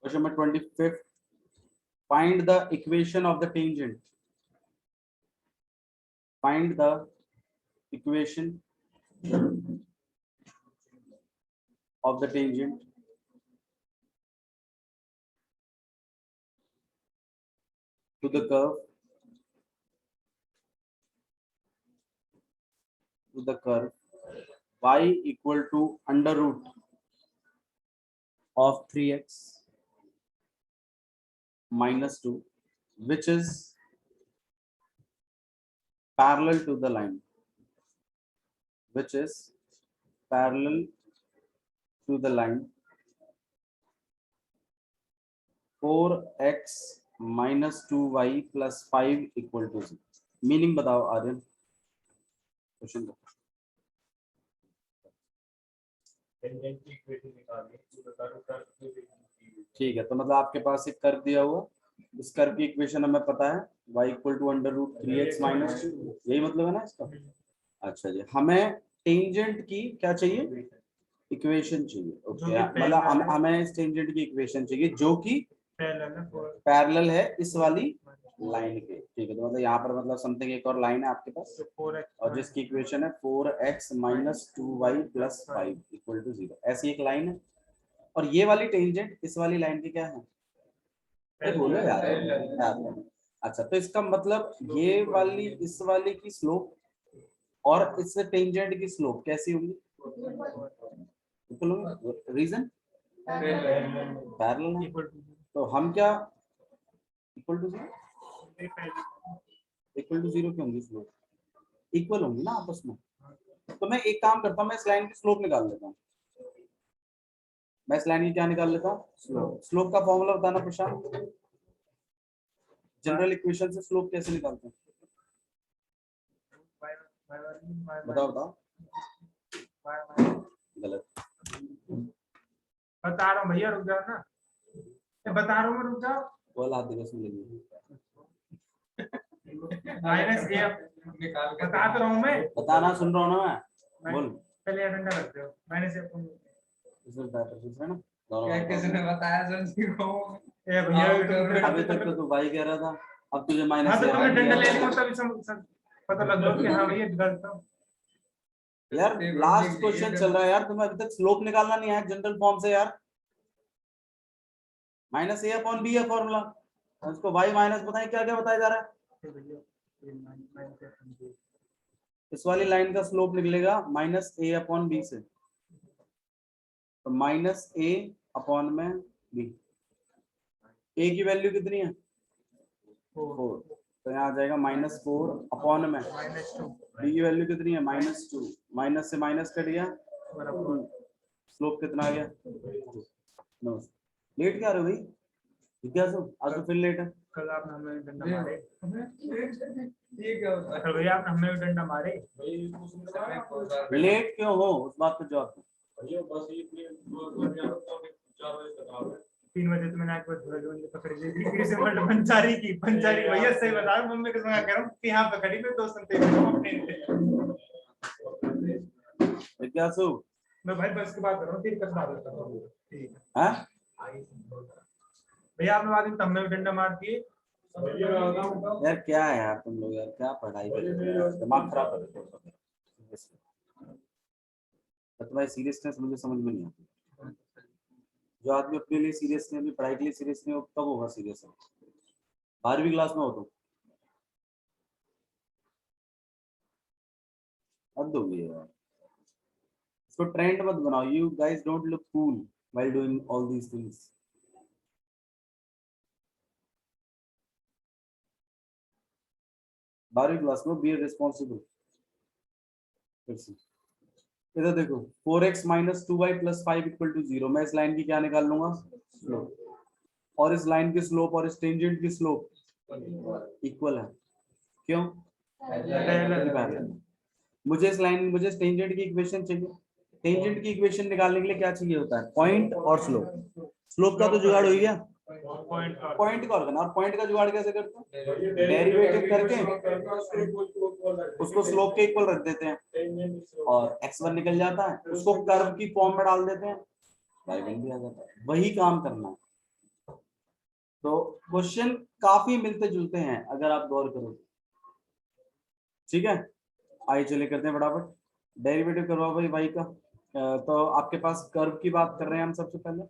Question number 25, find the equation of the tangent. Find the equation of the tangent to the curve y equal to under root of 3x minus 2, which is parallel to the line, which is parallel to the line 4x minus 2y plus 5 equal to 0. Meaning बताओ Aryan, question का। ठीक है, तो मतलब आपके पास एक curve दिया हुआ, इस कर्व की इक्वेशन हमें पता है y equal to under root 3x minus 2, यही मतलब है ना इसका। अच्छा जी, हमें टेंजेंट की क्या चाहिए, इक्वेशन चाहिए। ओके, मतलब हमें इस टेंजेंट की इक्वेशन चाहिए जो कि पैरेलल है इस वाली लाइन के। ठीक है, तो मतलब यहाँ पर मतलब समथिंग एक और लाइन है आपके पास और जिसकी इक्वेशन है 4x minus 2y plus 5 equal to 0, ऐसी एक लाइन है। और ये वाली टेंजेंट इस वाली लाइन की क्या है, बोलो यार। अच्छा, तो इसका मतलब ये वाली इस वाली की स्लोप और इस टेंजेंट की स्लोप कैसी होगी, रीजन पैरेलल है। तो हम क्या इक्वल टू 0, इक्वल टू 0 क्यों होंगी, स्लोप इक्वल होंगी ना आपस में। तो मैं एक काम करता हूँ, मैं इस लाइन की स्लोप निकाल लेता हूँ। मैं इस लाइन की क्या निकाल लेता हूँ, स्लोप। स्लोप का फॉर्मूला बताना प्रशांत, जनरल इक्वेशन से स्लोप कैसे निकालते हैं, बताओ बताओ। गलत बता रहा हूँ भैया, रुक जाओ ना, बता रहा हूँ मैं, रुक जाओ। बोल हाथ दिखा सुन लेंगे। माइनस ए बता तो रहा हूँ मैं, बताना, सुन रहा हूँ ना मैं, बोल। पहले डंडा रखते हो, माइनस ए दूसरा ना किसने बताया सर को? ए भैया, अभी तक तो तू भाई कह रहा था, अब तुझे माइनस हाँ तो तुमने डंडा ले लिया तभी सब पता लग गया कि हाँ भैया गलत हूँ। यार लास्ट क्वेश्चन चल रहा है यार, तुम्हें अभी तक स्लोप निकालना नहीं आया जनरल फॉर्म से यार। माइनस ए अपॉन बी है फॉर्मूला, उसको वाई माइनस बताएं क्या क्या बताया जा रहा है। इस वाली लाइन का स्लोप निकलेगा माइनस ए अपॉन बी से, तो माइनस ए अपॉन में बी। ए की वैल्यू कितनी है 4, तो यहाँ आ जाएगा माइनस 4 अपॉन में बी की वैल्यू कितनी है -2, माइनस से माइनस कट गया, स्लोप कितना आ गया 9। लेट क्या रहे हो भाई, क्या सो आज तो फिर लेट है। कल आपने हमें डंडा मारे, ये क्या होता है भैया, आपने हमें डंडा मारे। लेट क्यों हो उस बात पे जवाब दो। 3 बजे तो मैंने आपको पकड़ी थी फिर से पंचारी की भैया, सही बता रहा हूँ, मम्मी के संग कह रहा हूँ कि यहाँ पकड़ी मैं दोस्त अपने क्या सो मैं भाई बस की बात कर रहा हूँ, फिर कसवा देता हूँ। ठीक है हां भैया, आपने बाद में तब में डंडा मार दिए यार। क्या है यार तुम लोग यार, क्या पढ़ाई कर रहे हो यार, दिमाग खराब कर रहे हो। तुम्हारी सीरियसनेस मुझे समझ में नहीं आती। जो आदमी अपने लिए सीरियस नहीं, अपनी पढ़ाई के लिए सीरियस नहीं हो, कब होगा सीरियस? 12वीं क्लास में हो तो हद हो गई यार। इसको ट्रेंड मत बनाओ। You guys don't look cool while doing all these things. बारहवीं क्लास में बी रिस्पॉन्सिबल। फिर से इधर देखो, 4x minus 2y plus 5 equal to 0। मैं इस लाइन की क्या निकाल लूंगा, स्लोप। और इस लाइन की स्लोप और इस टेंजेंट की स्लोप इक्वल है। क्यों? मुझे इस लाइन, मुझे इस टेंजेंट की इक्वेशन चाहिए। टेंजेंट की इक्वेशन निकालने के लिए क्या चाहिए होता है, पॉइंट और स्लोप। स्लोप का तो जुगाड़ हो गया, पॉइंट का करना। और पॉइंट का जुगाड़ कैसे करते हैं, डेरिवेटिव करके उसको स्लोप के इक्वल रख देते हैं और x1 निकल जाता है, उसको कर्व की फॉर्म में डाल देते हैं, y1 भी आ जाता है। वही काम करना है। तो क्वेश्चन काफी मिलते जुलते हैं अगर आप गौर करो। ठीक है, आइए चलिए करते हैं फटाफट। डेरिवेटिव करवाओ भाई वाई का। तो आपके पास कर्व की बात कर रहे हैं हम सबसे पहले।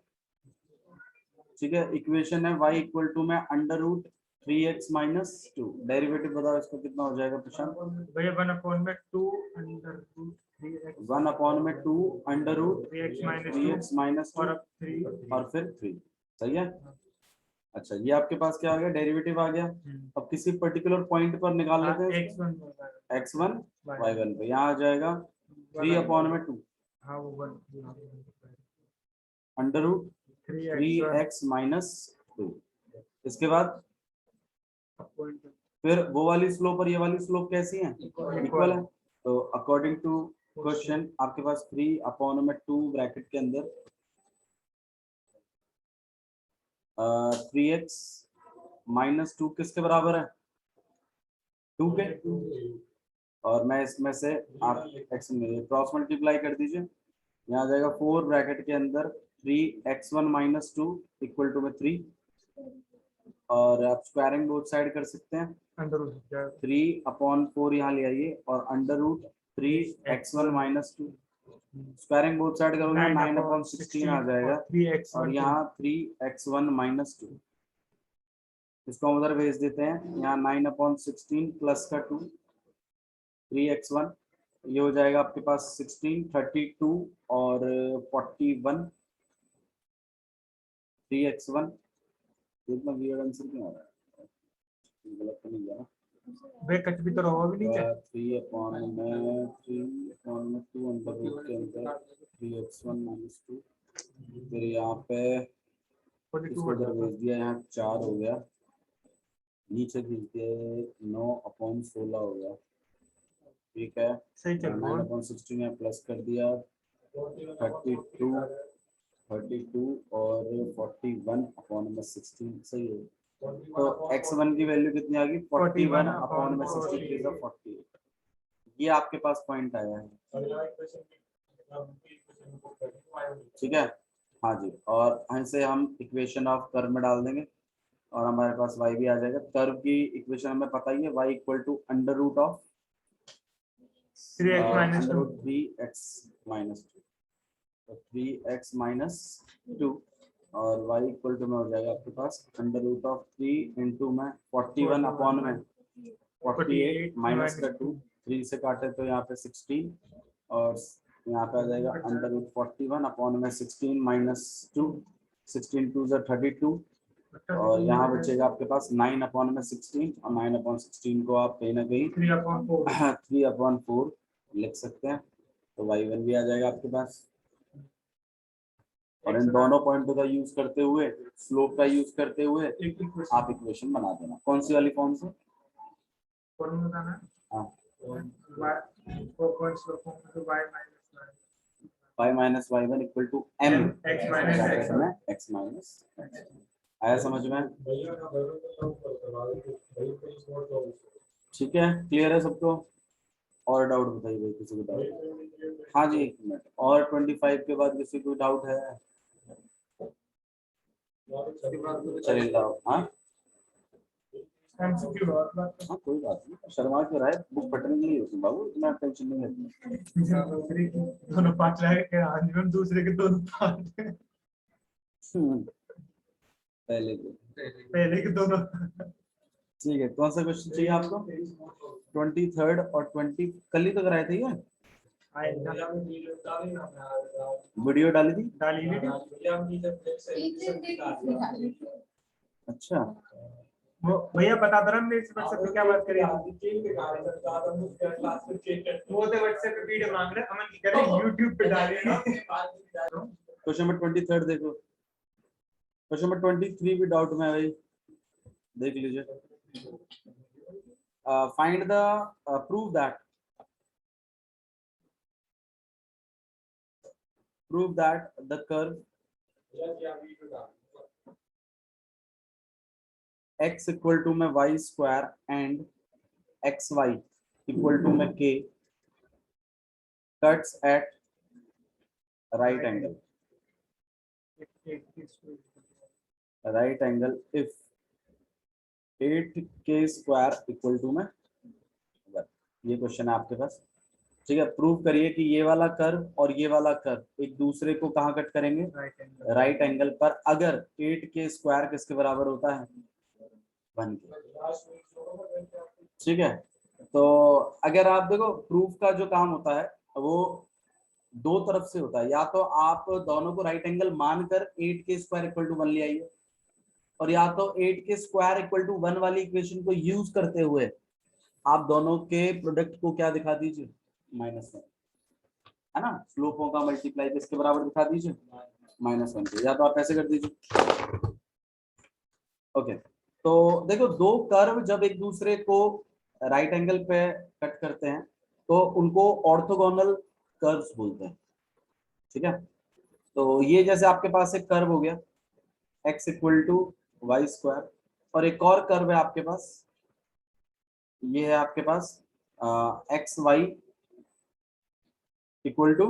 ठीक है, इक्वेशन है y इक्वल टू में under root 3x minus 2। Derivative बताओ इसका कितना हो जाएगा प्रशांत? भैया 1/2 अंडर रूट 3x 1 अपॉन में 2 अंडर रूट 3x माइनस 2 और अब 3 और फिर 3। सही है। अच्छा, ये आपके पास क्या आ गया? डेरिवेटिव आ गया। अब किसी पर्टिकुलर पॉइंट पर निकाल लेते हैं x1 x1 y1 पे। यहाँ आ जाएगा 3 अपॉन में 2 हाँ वो 1 अंडर रूट 3x माइनस 2। इसके बाद फिर वो वाली स्लोप और ये वाली स्लोप कैसी है? इक्वल है। तो अकॉर्डिंग टू क्वेश्चन आपके पास 3 अपॉन में 2 ब्रैकेट के अंदर 3x माइनस 2 किसके बराबर है? 2 के। और मैं इसमें से आप x क्रॉस मल्टीप्लाई कर दीजिए। यहाँ आ जाएगा 4 ब्रैकेट के अंदर 3x1 माइनस 2 इक्वल टू में 3। और आप स्क्वायरिंग बोथ साइड कर सकते हैं। अंडर रूट 3 अपॉन 4 यहाँ ले आइए और under root 3x1 minus 2 squaring both side करोगे 9 अपॉन 16 आ जाएगा। और यहाँ 3x1 माइनस 2 इसको हम उधर भेज देते हैं। यहाँ 9 अपॉन 16 प्लस का 2 3x1 ये हो जाएगा आपके पास 16 32 और 41 3x1। इतना वियर्ड आंसर क्यों आ रहा है? गलत तो नहीं गया ना? वे कुछ भी तो रहो भी नीचे 3 अपॉन में 2 अंडर रूट के अंदर 3x1 माइनस 2। फिर यहाँ पे इसको इधर भेज दिया, यहाँ 4 हो गया, नीचे भेज दिया 9 अपॉन 16 हो गया। ठीक है, सही चल 9 अपॉन 16 यहाँ प्लस कर दिया 32 और 41 अपॉन में 16। सही है। तो x1 की वैल्यू कितनी आ गई? 41 अपॉन में 16 48। ये आपके पास पॉइंट आया है। ठीक है, हाँ जी। और ऐसे हम इक्वेशन ऑफ कर्व में डाल देंगे और हमारे पास y भी आ जाएगा। कर्व की इक्वेशन हमें पता ही है, y equal to under root of 3x minus 2 3x minus 2। तो 3x माइनस 2 और y इक्वल टू में हो जाएगा आपके पास अंडर रूट ऑफ 3 इंटू में 41 अपॉन में 48 माइनस का 2 3 से काटे तो यहाँ पे 16 और यहाँ पे आ जाएगा अंडर रूट 41 अपॉन में 16 माइनस 2 16 2 32 और यहाँ बचेगा आपके पास 9 अपॉन में 16 और 9 अपॉन 16 को आप कहीं ना कहीं 3/4 लिख सकते हैं। तो y1 भी आ जाएगा आपके पास। और इन दोनों पॉइंटों का यूज करते हुए, स्लोप का यूज करते हुए आप इक्वेशन बना देना। कौन सी वाली फॉर्म से? हाँ, y minus y1 equal to m x minus. आया समझ में? ठीक है, क्लियर है सबको? और डाउट बताइए भाई, किसी को डाउट? हाँ जी, 1 मिनट और 25 के बाद किसी को डाउट है? चलिए जाओ। हाँ हाँ, कोई बात नहीं, शर्मा क्यों रहा है? बुक फटने के लिए होती बाबू, इतना टेंशन नहीं लेते। दोनों पार्ट रहे दूसरे के दोनों पार्ट पहले के दोनों। ठीक है, कौन सा क्वेश्चन चाहिए आपको? 23 और 20 कल ही तो कराए थे ये। वीडियो डाली थी? अच्छा, वो भैया बता दो ना मेरे से व्हाट्सएप पे क्या बात करें। वो तो व्हाट्सएप पे वीडियो मांग रहे अमन की करें YouTube पे डालेंगे। क्वेश्चन नंबर 23 देखो। क्वेश्चन नंबर 23 भी डाउट में है भाई, देख लीजिए। Find the prove that the curve x equal to में y square and xy equal to में k cuts at right angle if 8k² equal to में 1। ये क्वेश्चन है आपके पास। ठीक है, प्रूव करिए कि ये वाला कर्व और ये वाला कर्व एक दूसरे को कहाँ कट करेंगे, राइट एंगल पर, अगर 8k² किसके बराबर होता है, 1 के। ठीक है, तो अगर आप देखो प्रूफ का जो काम होता है वो दो तरफ से होता है, या तो आप दोनों को राइट एंगल मानकर 8k² इक्वल टू 1 ले आइए, और या तो 8k² इक्वल टू 1 वाली इक्वेशन को यूज करते हुए आप दोनों के प्रोडक्ट को क्या दिखा दीजिए, -1, है ना। स्लोपों का मल्टीप्लाई किसके बराबर दिखा दीजिए, -1 के, या तो आप ऐसे कर दीजिए। ओके, तो देखो दो कर्व जब एक दूसरे को राइट एंगल पे कट करते हैं तो उनको ऑर्थोगोनल कर्व्स बोलते हैं। ठीक है, तो ये जैसे आपके पास एक कर्व हो गया x इक्वल टू y², और एक और कर्व है आपके पास, ये है आपके पास xy इक्वल टू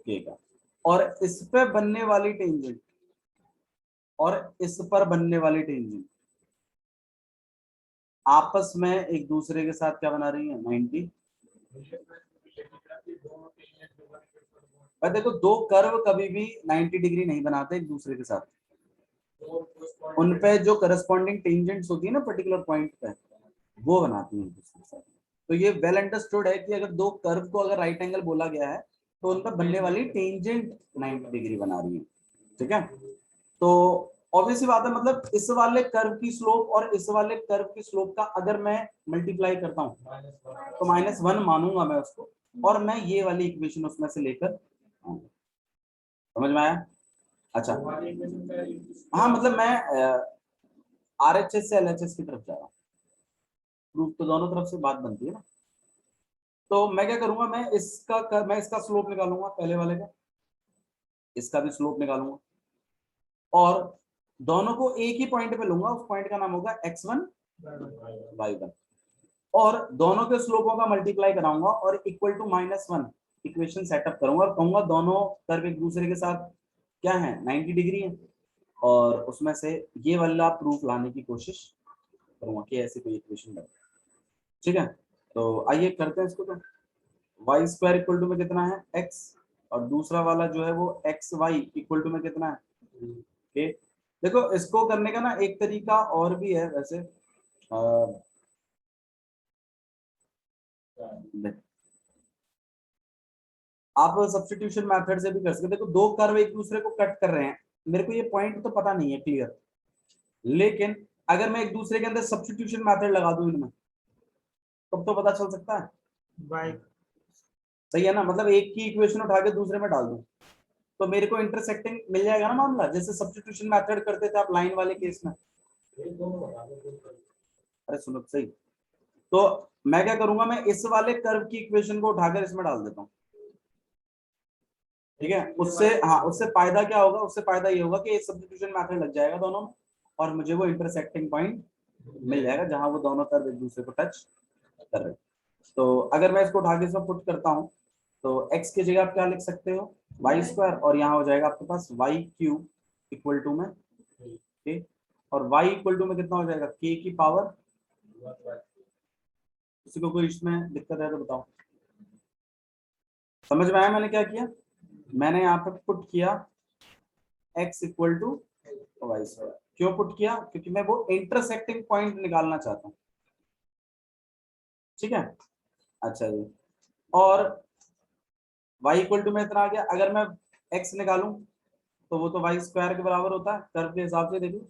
k का, और इस पे बनने वाली टेंजेंट और इस पर बनने वाली टेंजेंट आपस में एक दूसरे के साथ क्या बना रही है, 90। पर देखो दो कर्व कभी भी 90 डिग्री नहीं बनाते एक दूसरे के साथ, उन पे जो करस्पॉन्डिंग टेंजेंट्स होती है ना पर्टिकुलर पॉइंट पे, वो बनाती है एक दूसरे के साथ। तो ये वेल अंडरस्टूड है कि अगर दो कर्व को अगर राइट एंगल बोला गया है तो उन पर बनने वाली टेंजेंट 90 डिग्री बना रही है। ठीक है, तो ऑब्वियसली बात है, मतलब इस वाले कर्व की स्लोप और इस वाले कर्व की स्लोप का अगर मैं मल्टीप्लाई करता हूँ तो -1 मानूंगा मैं उसको, और मैं ये वाली इक्वेशन उसमें से लेकर आऊंगा। समझ में आया? अच्छा, हाँ, मतलब मैं RHS से LHS की तरफ जा रहा हूँ, प्रूफ तो दोनों तरफ से बात बनती है ना। तो मैं क्या करूंगा, मैं इसका स्लोप निकालूंगा, पहले वाले का, इसका भी स्लोप निकालूंगा, और दोनों को एक ही पॉइंट पे लूंगा, उस पॉइंट का नाम होगा x1 y1, और दोनों के स्लोपों का मल्टीप्लाई कराऊंगा और इक्वल टू -1 इक्वेशन सेटअप करूंगा, और कहूंगा दोनों कर्व एक दूसरे के साथ क्या है, 90 डिग्री है, और उसमें से ये वाला प्रूफ लाने की कोशिश करूंगा कि ऐसी कोई इक्वेशन बने। ठीक है, तो आइए करते हैं इसको। तो y² इक्वल टू में कितना है, x, और दूसरा वाला जो है वो xy इक्वल टू में कितना है, k। देखो इसको करने का ना एक तरीका और भी है वैसे, आप सब्स्टिट्यूशन मेथड से भी कर सकते। देखो दो कर्व एक दूसरे को कट कर रहे हैं, मेरे को ये पॉइंट तो पता नहीं है क्लियर, लेकिन अगर मैं एक दूसरे के अंदर सब्स्टिट्यूशन मेथड लगा दूं इनमें, तब तो पता चल सकता है। सही है ना, मतलब एक की इक्वेशन उठा के दूसरे में डाल दूं तो मेरे को इंटरसेक्टिंग मिल जाएगा ना मामला, जैसे सब्स्टिट्यूशन मेथड करते थे आप लाइन वाले केस में। अरे सुनो सही, तो मैं क्या करूंगा, मैं इस वाले कर्व की इक्वेशन को उठाकर इसमें डाल देता हूँ। ठीक है, उससे, हाँ, उससे फायदा क्या होगा, उससे फायदा ये होगा कि सब्स्टिट्यूशन मेथड लग जाएगा दोनों में, और मुझे वो इंटरसेक्टिंग पॉइंट मिल जाएगा जहां वो दोनों कर्व एक दूसरे को टच कर रहे हैं। तो अगर मैं इसको उठा के इसमें पुट करता हूँ तो x की जगह आप क्या लिख सकते हो, y², और यहाँ हो जाएगा आपके पास y³ इक्वल टू में k, और y इक्वल टू में कितना हो जाएगा, k की पावर। किसी को कोई इसमें दिक्कत है तो बताओ। समझ में आया मैंने क्या किया, मैंने यहाँ पे पुट किया x इक्वल टू y²। क्यों पुट किया, क्योंकि मैं वो इंटरसेक्टिंग पॉइंट निकालना चाहता हूँ। ठीक है, अच्छा जी, और y इक्वल टू में इतना आ गया, अगर मैं x निकालूं तो वो तो y² के बराबर होता है कर्व के हिसाब से। देखिए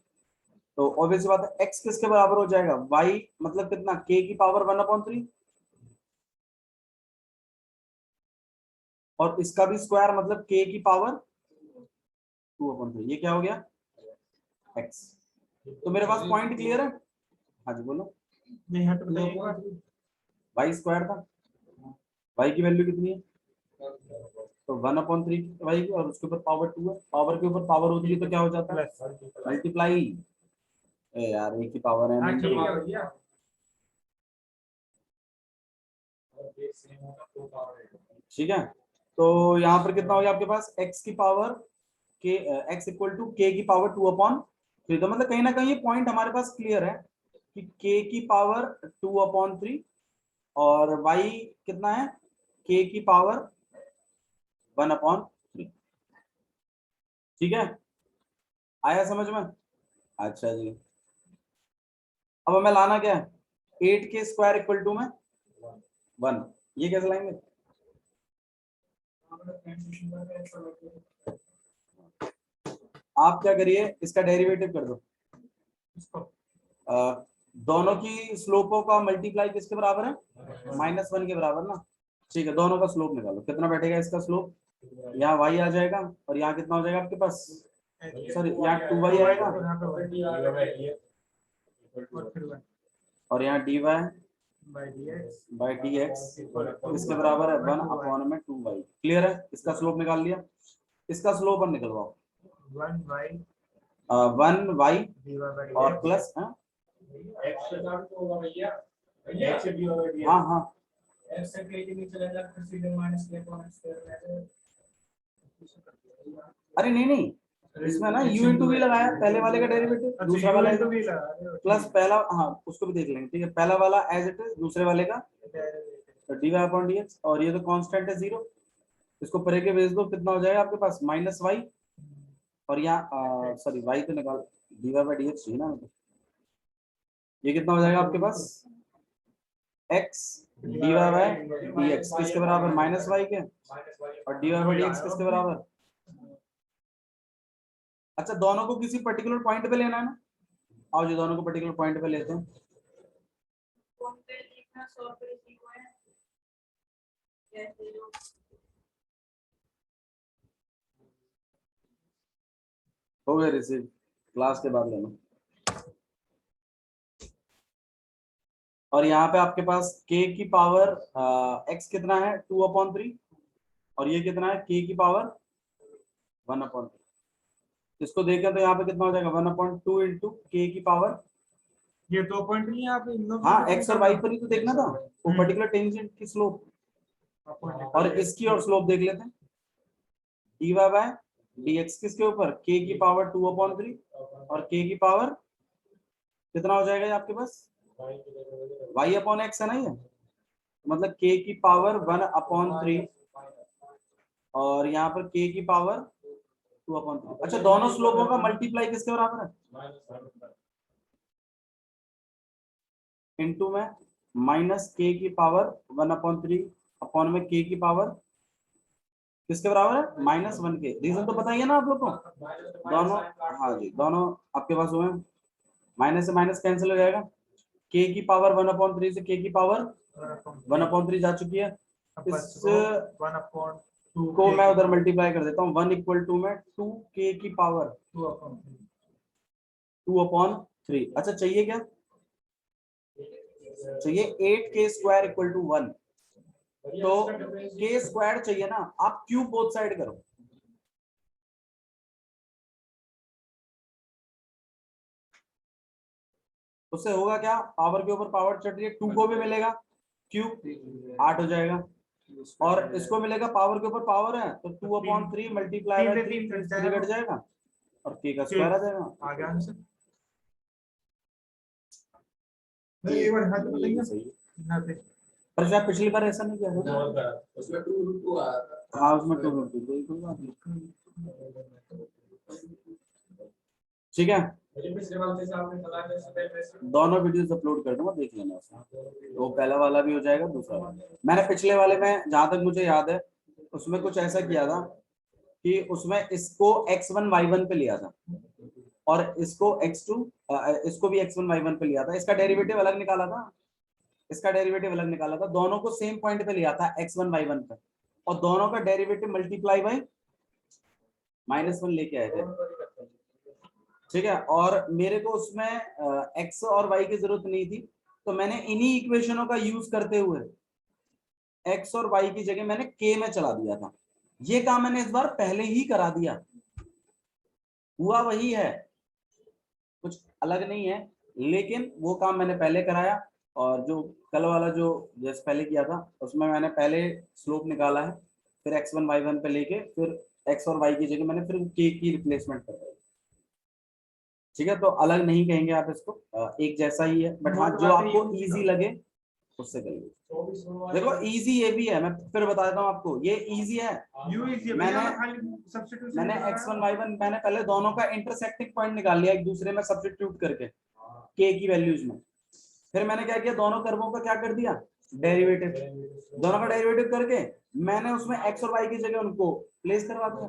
तो ऑब्वियस बात है x किसके बराबर हो जाएगा, y मतलब कितना, k की पावर 1/3, और इसका भी स्क्वायर मतलब k की पावर 2/3। ये क्या हो गया, x। तो मेरे पास पॉइंट क्लियर है। हाँ जी बोलो। y² था, y की वैल्यू कितनी है, तो 1/3 y की, और उसके ऊपर पावर 2 है, पावर के ऊपर पावर होती है तो क्या हो जाता है, मल्टीप्लाई। यार एक ही पावर है, ठीक है। तो यहाँ पर कितना हो गया आपके पास, x की power k, x equal to k की पावर 2/3। तो मतलब कहीं ना कहीं ये पॉइंट हमारे पास क्लियर है कि k की पावर 2/3 और y कितना है k की पावर 1/3। ठीक है, आया समझ में? अच्छा जी, अब हमें लाना क्या है, 8k² इक्वल टू में 1, ये कैसे लाएंगे? आप क्या करिए, इसका डेरिवेटिव कर दो। दोनों की स्लोपों का मल्टीप्लाई किसके बराबर है, -1 के बराबर ना। ठीक है, दोनों का स्लोप निकालो, कितना बैठेगा इसका स्लोप, यहाँ y आ जाएगा और यहाँ कितना हो जाएगा आपके पास, सॉरी यहाँ 2y आएगा और यहाँ dy बाई dx इसके बराबर है 1/2y। क्लियर है, इसका स्लोप निकाल लिया, इसका स्लोप और निकलवाओ 1y और प्लस हाँ हाँ अरे नहीं, इसमें ना u इंटू वी लगाया, पहले वाले का डेरिवेटिव, दूसरा वाला प्लस पहला, हाँ उसको भी देख लेंगे। ठीक है, पहला वाला एज इट इज, दूसरे वाले का dy/dx और ये तो कांस्टेंट है 0, इसको परे के भेज दो, कितना हो जाएगा आपके पास -y और यहाँ सॉरी y तो निकाल, dy/dx चाहिए ना, ये कितना हो जाएगा आपके पास x dy/dx किसके बराबर -y के और dy/dx किसके बराबर। अच्छा, दोनों को किसी पर्टिकुलर पॉइंट पे लेना है ना, आओ जी दोनों को पर्टिकुलर पॉइंट पे लेते हैं। हो गया रिसीव, क्लास के बाद लेना। और यहाँ पे आपके पास k की पावर x कितना है 2/3 और ये कितना है k की पावर 1/3। इसको देखें तो यहाँ पे कितना हो जाएगा 1/2 इंटू k की पावर, ये 2 पॉइंट नहीं है आप इन दोनों हाँ x और y पर ही तो देखना था, वो पर्टिकुलर टेंजेंट की स्लोप, और इसकी और स्लोप देख लेते हैं dy/dx किसके ऊपर k की पावर 2/3 और k की पावर कितना हो जाएगा ये आपके पास y/x है ना, ये मतलब k की पावर 1/3 और यहाँ पर k की पावर 2/3। अच्छा, दोनों स्लोपों का मल्टीप्लाई किसके बराबर है, इनटू में -k की पावर 1/3 अपॉन में k की पावर किसके बराबर है -1 के। रीजन तो बताइए ना आप लोग को, दोनों, हाँ जी दोनों आपके पास हुए, माइनस से माइनस कैंसिल हो जाएगा, k की पावर 1/3 से k की पावर 1/3 जा चुकी है, इस को मैं उधर मल्टीप्लाई कर देता हूँ, 1 इक्वल टू में 2k की पावर 2/3। अच्छा चाहिए क्या, चाहिए 8k² इक्वल टू 1, तो k² चाहिए ना, आप क्यूब बोथ साइड करो, उससे होगा क्या, पावर के ऊपर पावर चढ़ रही है, 2 को भी मिलेगा क्यूब 8 हो जाएगा, और इसको मिलेगा पावर के ऊपर पावर है तो 2/3 मल्टीप्लाई बाय 3 कट जाएगा और k का स्क्वायर आ जाएगा। आगे आंसर एक बार हाथ बताइए सही ना पे पर शायद पिछली बार ऐसा नहीं किया था, उसमें 2 आया था। हाँ उसमें 2 कोई बात नहीं। ठीक है, दोनों वीडियोस अपलोड कर दूंगा, देख लेना उसमें, वो पहला वाला भी हो जाएगा, दूसरा वाला। मैंने पिछले वाले में जहां तक मुझे याद है उसमें कुछ ऐसा किया था कि उसमें इसको x1 y1 पे लिया था और इसको x2 इसको भी x1 y1 पे लिया था, इसका डेरिवेटिव अलग निकाला था, इसका डेरिवेटिव अलग निकाला था, दोनों को सेम पॉइंट पे लिया था x1 y1 पे, और दोनों का डेरिवेटिव मल्टीप्लाई बाय -1 लेके आए थे। ठीक है, और मेरे को उसमें x और y की जरूरत नहीं थी, तो मैंने इन्हीं इक्वेशनों का यूज करते हुए x और y की जगह मैंने k में चला दिया था। ये काम मैंने इस बार पहले ही करा दिया, हुआ वही है, कुछ अलग नहीं है, लेकिन वो काम मैंने पहले कराया, और जो कल वाला जो जैसे पहले किया था उसमें मैंने पहले स्लोप निकाला है, फिर x1 y1 पे लेके फिर x और y की जगह मैंने फिर k की रिप्लेसमेंट कर दी। ठीक है, तो अलग नहीं कहेंगे आप इसको, एक जैसा ही है, बट हाँ जो आपको इजी लगे उससे करिए। देखो इजी ये भी है, मैं फिर बता देता हूँ आपको, ये इजी है। मैंने x1 y1 मैंने पहले दोनों का इंटरसेक्टिंग पॉइंट निकाल लिया एक दूसरे में सब्स्टिट्यूट करके k की वैल्यूज में, फिर मैंने क्या किया, दोनों कर्वों का क्या कर दिया, डेरिवेटिव, दोनों का डेरिवेटिव करके मैंने उसमें x और y की जगह उनको प्लेस करवा दिया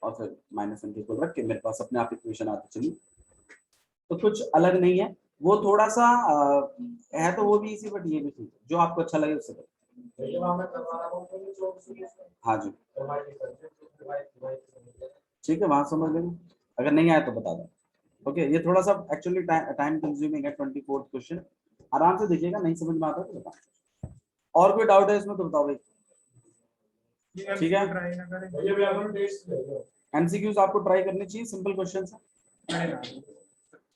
और फिर माइनस वन के इक्वल रख के मेरे पास अपने आप इक्वेशन आती चली। तो कुछ अलग नहीं है, वो थोड़ा सा है तो वो भी इसी, बट ये भी ठीक है, जो आपको अच्छा लगे उससे करें। हाँ जी ठीक है, वहां समझ लेंगे, अगर नहीं आया तो बता दो। ओके, ये थोड़ा सा एक्चुअली टाइम कंज्यूमिंग है, 24th क्वेश्चन, आराम से देखिएगा, नहीं समझ में आता तो बताओ। और कोई डाउट है इसमें तो बताओ भाई। ठीक है, एमसीक्यूज आपको ट्राई करनी चाहिए, सिंपल क्वेश्चन है,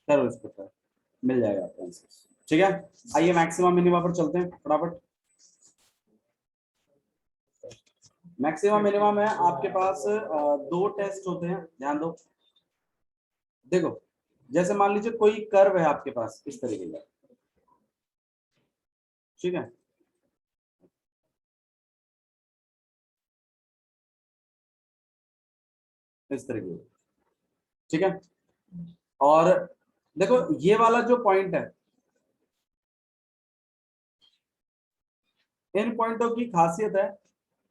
करो इसको ट्राई, मिल जाएगा आपको आंसर। ठीक है, आइए मैक्सिमम मिनिमम पर चलते हैं फटाफट। मैक्सिमम मिनिमम है आपके पास, दो टेस्ट होते हैं, ध्यान दो। देखो जैसे मान लीजिए कोई कर्व है आपके पास इस तरीके का, ठीक है, इस तरीके का, ठीक है, और देखो ये वाला जो पॉइंट है, इन पॉइंटों की खासियत है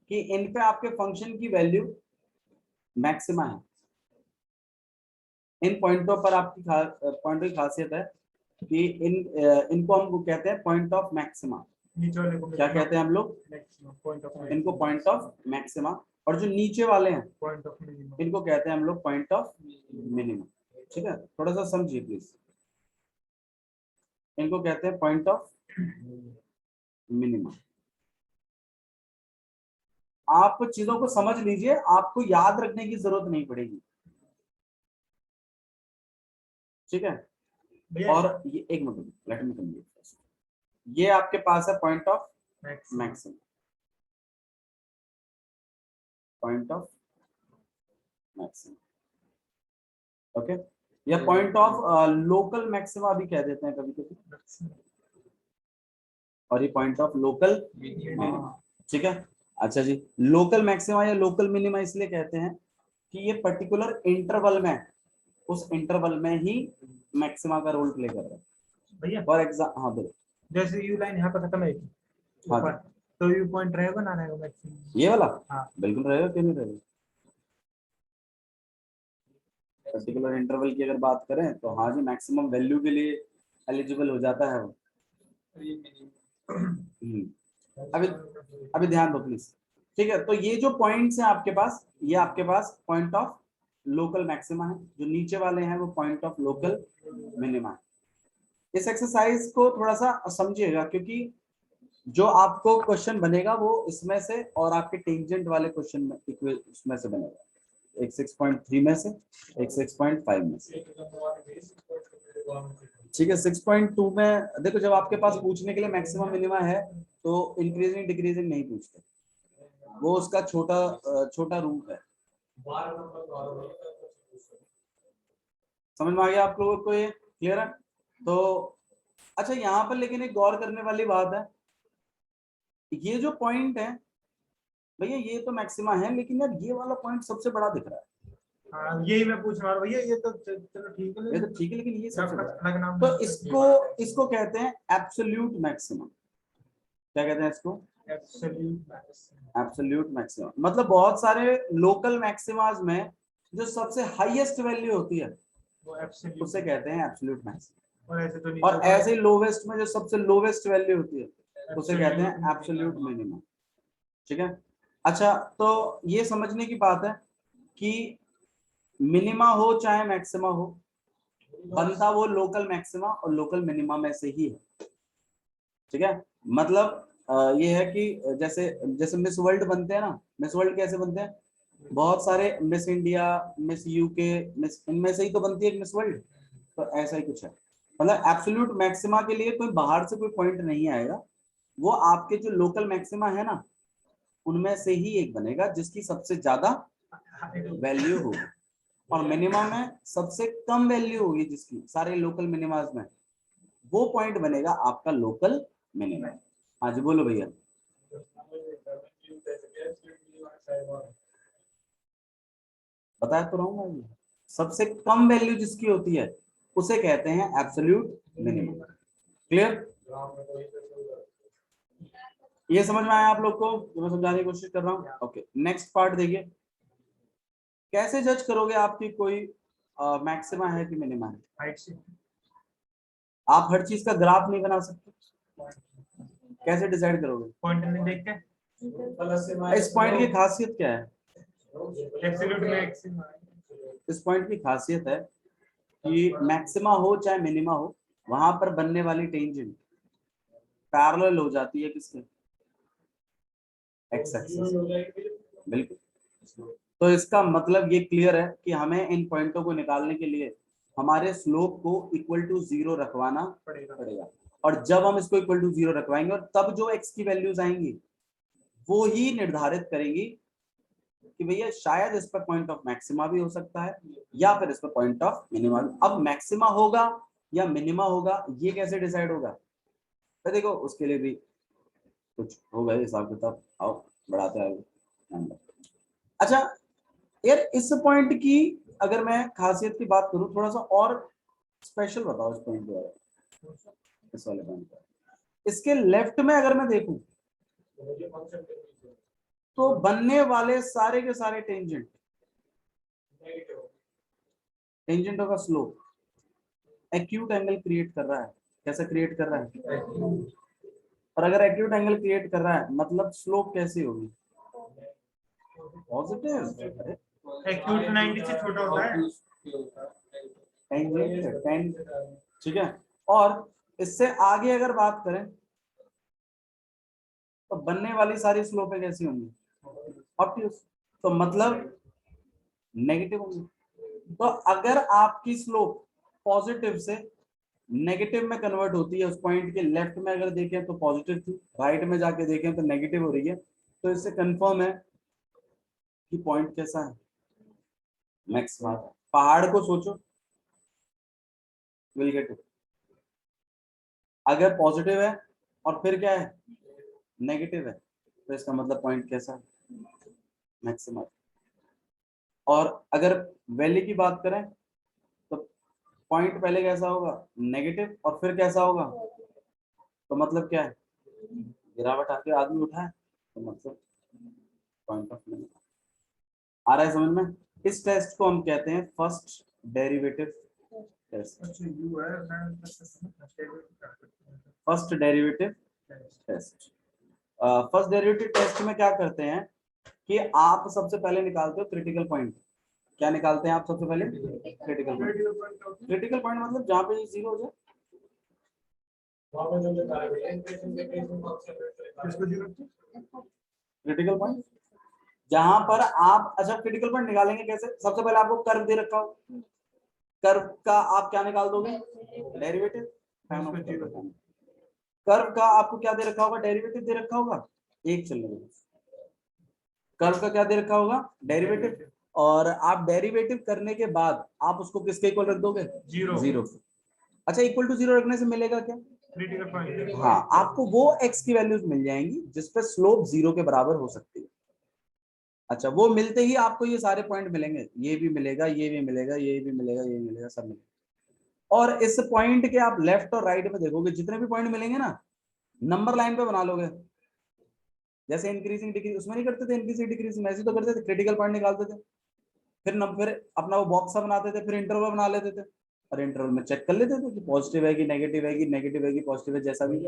कि इन पे आपके फंक्शन की वैल्यू मैक्सिमा है। इन पॉइंटों पर आपकी पॉइंटों की खासियत है कि इनको हम कहते हैं पॉइंट ऑफ मैक्सिमा। क्या कहते हैं हम लोग, इनको पॉइंट ऑफ मैक्सिमा, और जो नीचे वाले हैं इनको कहते हैं हम लोग पॉइंट ऑफ मिनिमम। ठीक है, थोड़ा सा समझिए प्लीज, इनको कहते हैं पॉइंट ऑफ मिनिमम। आप चीजों को समझ लीजिए, आपको याद रखने की जरूरत नहीं पड़ेगी। ठीक है, और ये एक मिनट लेट मी कंप्लीट, ये आपके पास है point of maximum, point of maximum, okay, या पॉइंट ऑफ लोकल मैक्सिमा भी कह देते हैं कभी कभी, और ये पॉइंट ऑफ लोकल मिनिमा। ठीक है, अच्छा जी, लोकल मैक्सिमा या लोकल मिनिमा इसलिए कहते हैं कि ये पर्टिकुलर इंटरवल में, उस इंटरवल में ही मैक्सिमा का रोल प्ले कर रहा है भैया। फॉर एग्जाम्पल, हाँ बोलो, जैसे यू लाइन यहाँ पर खत्म है, हाँ तो यू पॉइंट रहेगा ना रहेगा मैक्सिमम, ये वाला, हाँ बिल्कुल रहेगा, क्यों नहीं रहेगा। पर्टिकुलर इंटरवल की अगर बात करें तो हाँ जी, मैक्सिमम वैल्यू के लिए एलिजिबल हो जाता है वो। अभी अभी ध्यान दो प्लीज। ठीक है, तो ये जो पॉइंट्स हैं आपके पास, ये आपके पास पॉइंट ऑफ लोकल मैक्सिमा है, जो नीचे वाले हैं वो पॉइंट ऑफ लोकल मिनिमा है। इस एक्सरसाइज को थोड़ा सा समझिएगा, क्योंकि जो आपको क्वेश्चन बनेगा वो इसमें से और आपके टेंजेंट वाले क्वेश्चन में उसमें से बनेगा, एक 6.3 में से, एक 6.5 में से। ठीक है, 6.2 में देखो, जब आपके पास पूछने के लिए मैक्सिमम मिनिमा है तो इंक्रीजिंग डिक्रीजिंग नहीं पूछते, वो उसका छोटा रूप है। समझ में आ गया आप लोगों को, ये क्लियर है? तो अच्छा, यहाँ पर लेकिन एक गौर करने वाली बात है, ये जो पॉइंट है भैया, ये तो मैक्सिमा है, लेकिन यार ये वाला पॉइंट सबसे बड़ा दिख रहा है। हाँ, यही मैं पूछ रहा हूँ भैया, ये तो चलो ठीक है, ये तो ठीक है, लेकिन ये सबसे बड़ा, नाम तो इसको कहते हैं एब्सोल्यूट मैक्सिमम। क्या कहते हैं इसको? Absolute maximum. मतलब बहुत सारे लोकल मैक्सिमाज में जो सबसे हाईएस्ट वैल्यू होती है उसे कहते हैं एब्सोल्यूट मैक्सिमम, और ऐसे लोवेस्ट में जो सबसे लोवेस्ट वैल्यू होती है उसे कहते हैं एब्सोल्यूट मिनिमम। ठीक है, अच्छा, तो ये समझने की बात है कि मिनिमा हो चाहे मैक्सिमा हो, बनता वो लोकल मैक्सिमा और लोकल मिनिमा में से ही है। ठीक है, मतलब ये है कि जैसे जैसे मिस वर्ल्ड बनते हैं ना, मिस वर्ल्ड कैसे बनते हैं, बहुत सारे miss India, miss UK, miss, इनमें से ही तो बनती है एक मिस वर्ल्ड, तो ऐसा ही कुछ है। मतलब एब्सोल्यूट मैक्सिमा के लिए कोई बाहर से कोई पॉइंट नहीं आएगा, वो आपके जो लोकल मैक्सिमा है ना उनमें से ही एक बनेगा जिसकी सबसे ज्यादा वैल्यू होगी। और मिनिमा में सबसे कम वैल्यू होगी जिसकी सारे लोकल मिनिमाज में, वो पॉइंट बनेगा आपका लोकल मिनिमा। हाँ जी बोलो भैया। बताया तो रहूंगा ये, सबसे कम वैल्यू जिसकी होती है उसे कहते हैं एब्सोल्यूट मिनिमम। क्लियर? ये समझ में आया आप लोग को जो मैं समझाने की कोशिश कर रहा हूँ? ओके, नेक्स्ट पार्ट देखिए, कैसे जज करोगे आपकी कोई मैक्सिमा है कि मिनिमा है? हाइट से आप हर चीज का ग्राफ नहीं बना सकते, कैसे डिसाइड करोगे? पॉइंट में देख के इस पॉइंट की खासियत क्या है? एब्सोल्यूट मैक्सिमम इस पॉइंट की खासियत है कि मैक्सिमा हो चाहे मिनिमा हो, वहां पर बनने वाली टेंजेंट पैरेलल हो जाती है किसके? X axis. बिल्कुल। तो इसका मतलब ये क्लियर है कि हमें इन पॉइंटों को निकालने के लिए हमारे स्लोप को इक्वल टू 0 रखवाना पड़ेगा। और जब हम इसको इक्वल टू 0 रखवाएंगे और तब जो एक्स की वैल्यूज आएंगी वो ही निर्धारित करेंगी कि भैया शायद इस पर पॉइंट ऑफ मैक्सिमा भी हो सकता है या फिर इस पर पॉइंट ऑफ मिनिमा। अब मैक्सिमा होगा या मिनिमा होगा ये कैसे डिसाइड होगा? तो देखो उसके लिए भी कुछ होगा हिसाब किताब, आओ बढ़ाते आगे नंबर। अच्छा यार, इस पॉइंट की अगर मैं खासियत की बात करूं, थोड़ा सा और स्पेशल बताओ इस पॉइंट के बारे में, इस वाले पॉइंट पर। इसके लेफ्ट में अगर मैं देखूं तो बनने वाले सारे के सारे टेंजेंटों का स्लोप एक्यूट एंगल क्रिएट कर रहा है। कैसा क्रिएट कर रहा है? और अगर एक्यूट एंगल क्रिएट कर रहा है मतलब स्लोप कैसी होगी? पॉजिटिव। एक्यूट 90 से छोटा होता है। ठीक है। और इससे आगे अगर बात करें तो बनने वाली सारी स्लोपें कैसी होंगी? ऑब्वियस। तो मतलब नेगेटिव होंगी। तो अगर आपकी स्लोप पॉजिटिव से नेगेटिव में कन्वर्ट होती है, उस पॉइंट के लेफ्ट में अगर देखें तो पॉजिटिव थी, राइट में जाके देखें तो नेगेटिव हो रही है, तो इससे कंफर्म है कि पॉइंट कैसा है? मैक्सिमा। पहाड़ को सोचो, विल गेट इट। अगर पॉजिटिव है और फिर क्या है? नेगेटिव है, तो इसका मतलब पॉइंट कैसा है? मैक्सिमा। और अगर वैल्यू की बात करें तो पॉइंट पहले कैसा होगा? नेगेटिव, और फिर कैसा होगा? तो मतलब क्या है? गिरावट आके आदमी उठा है, तो मतलब पॉइंट ऑफ मिनिमम। आ रहा है समझ में? इस टेस्ट को हम कहते हैं first derivative test. First derivative test. First derivative test में क्या करते हैं कि आप सबसे पहले निकालते हो क्रिटिकल पॉइंट। क्या निकालते हैं आप सबसे पहले? Critical point. क्रिटिकल पॉइंट मतलब जहां पे जीरो हो जाए, क्रिटिकल पॉइंट जहां पर आप, अच्छा क्रिटिकल पॉइंट निकालेंगे कैसे? सबसे पहले आपको कर्व दे रखा हो, कर्व का आप क्या निकाल दोगे? डेरिवेटिव। कर्व का आपको क्या दे रखा होगा? डेरिवेटिव दे रखा होगा। एक चलने दो, कर्व का क्या दे रखा होगा? डेरिवेटिव। और आप डेरिवेटिव करने के बाद आप उसको किसके इक्वल रख दोगे? जीरो। अच्छा, इक्वल टू जीरो रखने से मिलेगा क्या? Critical point. हाँ, आपको वो एक्स की वैल्यूज मिल जाएंगी जिसपे स्लोप जीरो के बराबर हो सकती है। अच्छा, वो मिलते ही आपको ये सारे पॉइंट मिलेंगे, ये भी मिलेगा, ये भी मिलेगा, ये भी मिलेगा, ये भी मिलेगा, सब मिलेगा। और इस पॉइंट के आप लेफ्ट और राइट में देखोगे, जितने भी पॉइंट मिलेंगे ना, नंबर लाइन पे बना लोगे। जैसे इंक्रीजिंग डिक्रीज उसमें नहीं करते थे, इंक्रीजिंग डिक्रीजिंग ऐसे तो करते थे, क्रिटिकल पॉइंट निकालते थे, फिर अपना वो बॉक्स बनाते थे, फिर इंटरवल बना लेते थे, और इंटरवल में चेक कर लेते थे कि पॉजिटिव है कि नेगेटिव है, कि नेगेटिव है कि पॉजिटिव है, जैसा भी।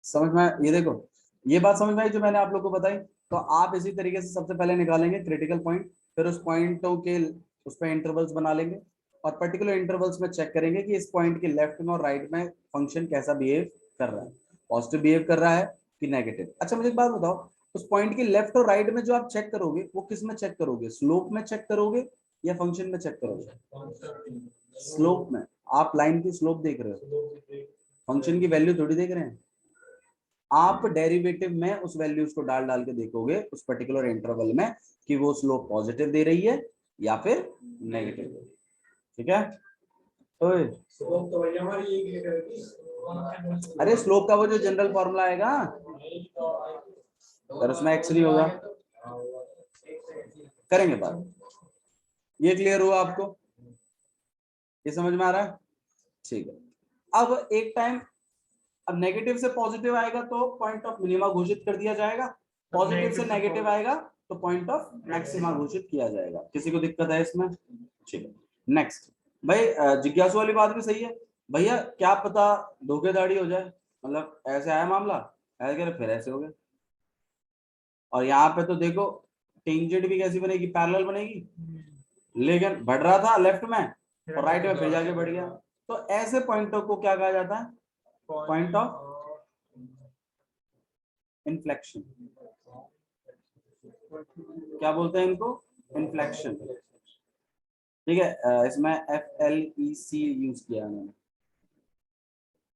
समझ में? ये देखो, ये बात समझ में आई जो मैंने आप लोग को बताई। तो आप इसी तरीके से सबसे पहले निकालेंगे क्रिटिकल पॉइंट, फिर उस पॉइंटों के उस पर इंटरवल्स बना लेंगे, और पर्टिकुलर इंटरवल्स में चेक करेंगे कि इस पॉइंट के लेफ्ट में और राइट में फंक्शन कैसा बिहेव कर रहा है, पॉजिटिव बिहेव कर रहा है कि नेगेटिव। अच्छा मुझे एक बात बताओ, उस पॉइंट के लेफ्ट और राइट में जो आप चेक करोगे वो किस में चेक करोगे, स्लोप में चेक करोगे या फंक्शन में चेक करोगे? स्लोप में। आप लाइन की स्लोप देख रहे हो, फंक्शन की वैल्यू थोड़ी देख रहे हैं। आप डेरिवेटिव में उस वैल्यूज को डाल डाल के देखोगे उस पर्टिकुलर इंटरवल में कि वो स्लोप पॉजिटिव दे रही है या फिर नेगेटिव। ठीक है, ओए तो भैया हमारी एक अरे स्लोप का वो जो जनरल फॉर्मूला आएगा अगर उसमें एक्स नहीं होगा, करेंगे बात। ये क्लियर हुआ आपको, ये समझ में आ रहा है? ठीक है। अब एक टाइम, अब नेगेटिव से पॉजिटिव आएगा तो पॉइंट ऑफ मिनिमा घोषित कर दिया जाएगा, पॉजिटिव से नेगेटिव आएगा तो पॉइंट ऑफ मैक्सिमा घोषित किया जाएगा। किसी को दिक्कत है इसमें? ठीक है, नेक्स्ट भाई जिज्ञासु वाली बात भी सही है भैया, क्या पता धोखेधड़ी हो जाए, मतलब ऐसे आया मामला, ऐसे कह रहे फिर ऐसे हो गए। और यहाँ पे तो देखो टेंजेंट भी कैसी बनेगी, पैरेलल बनेगी, लेकिन बढ़ रहा था लेफ्ट में और राइट में फिर जाके बढ़ गया। तो ऐसे पॉइंटों को क्या कहा जाता है? Point of inflection. क्या बोलते हैं इनको? इन्फ्लेक्शन। ठीक है, इसमें FLEC यूज किया मैंने,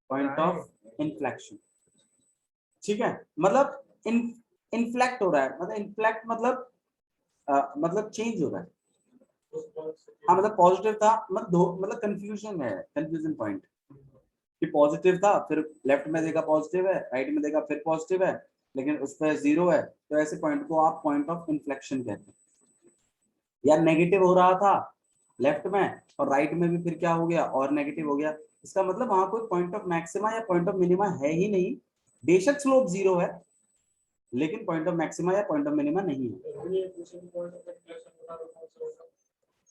पॉइंट ऑफ इन्फ्लेक्शन। ठीक है, मतलब इन्फ्लेक्ट हो रहा है, मतलब इन्फ्लेक्ट मतलब चेंज हो रहा है। हाँ मतलब पॉजिटिव था, मतलब कंफ्यूजन है, कंफ्यूजन पॉइंट कि पॉजिटिव था फिर लेफ्ट में देखा पॉजिटिव है, राइट में देखा फिर पॉजिटिव है, लेकिन उस पर जीरो है, तो ऐसे पॉइंट को आप पॉइंट ऑफ इन्फ्लेक्शन कहते हैं। या नेगेटिव हो रहा था लेफ्ट में और राइट में भी फिर क्या हो गया, और नेगेटिव हो गया, इसका मतलब वहां कोई पॉइंट ऑफ मैक्सिमा या पॉइंट ऑफ मिनिमा है ही नहीं। बेशक स्लोप जीरो है लेकिन पॉइंट ऑफ मैक्सिमा या पॉइंट ऑफ मिनिमा नहीं है।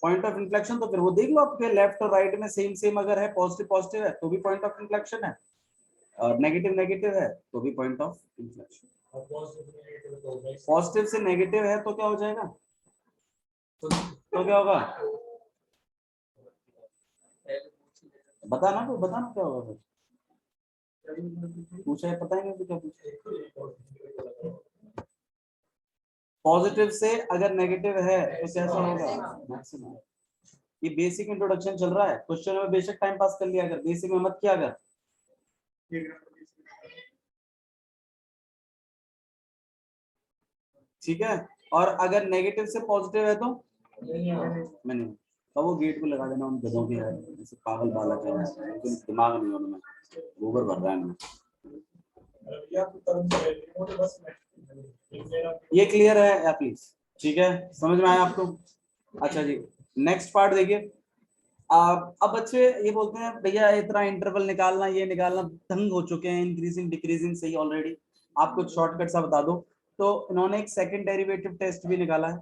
पॉइंट ऑफ इन्फ्लेक्शन तो फिर वो देख लो आपके लेफ्ट और राइट में सेम सेम अगर है, पॉजिटिव पॉजिटिव है तो भी पॉइंट ऑफ इन्फ्लेक्शन है, और नेगेटिव नेगेटिव है तो भी पॉइंट ऑफ इन्फ्लेक्शन। पॉजिटिव से नेगेटिव है तो क्या हो जाएगा, तो क्या होगा बताना, तो बताना क्या होगा फिर, पूछा है पता ही नहीं तो क्या पूछा। पॉजिटिव से अगर नेगेटिव है तो कैसा होगा, मैक्सिमम। ये बेसिक इंट्रोडक्शन चल रहा है, क्वेश्चन में बेशक टाइम पास कर लिया, अगर बेसिक में मत किया अगर। ठीक है, और अगर नेगेटिव से पॉजिटिव है तो मैंने तो वो गेट को लगा देना उन गधों के है, जैसे पागल बालक है, दिमाग नहीं उनमें, गोबर भर रहा है। ये क्लियर है या प्लीज? ठीक है, समझ में आया आपको? अच्छा जी, नेक्स्ट पार्ट देखिए। अब बच्चे ये बोलते हैं भैया इतना इंटरवल निकालना, ये निकालना, तंग हो चुके हैं, इंक्रीजिंग डिक्रीजिंग सही ऑलरेडी, आप कुछ शॉर्टकट सा बता दो। तो इन्होंने एक सेकंड डेरिवेटिव टेस्ट भी निकाला है।